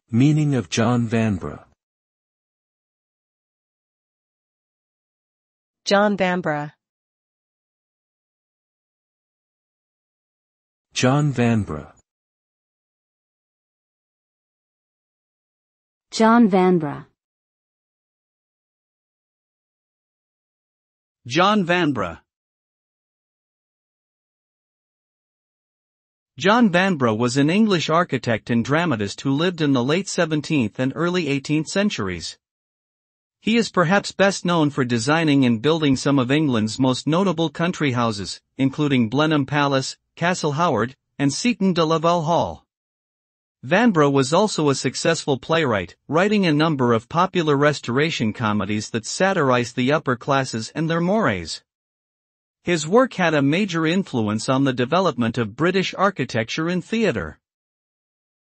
Meaning of John Vanbrugh. John Vanbrugh. John Vanbrugh. John Vanbrugh. John Vanbrugh. John Vanbrugh was an English architect and dramatist who lived in the late 17th and early 18th centuries. He is perhaps best known for designing and building some of England's most notable country houses, including Blenheim Palace, Castle Howard, and Seton de Laval Hall. Vanbrugh was also a successful playwright, writing a number of popular Restoration comedies that satirized the upper classes and their mores. His work had a major influence on the development of British architecture and theatre.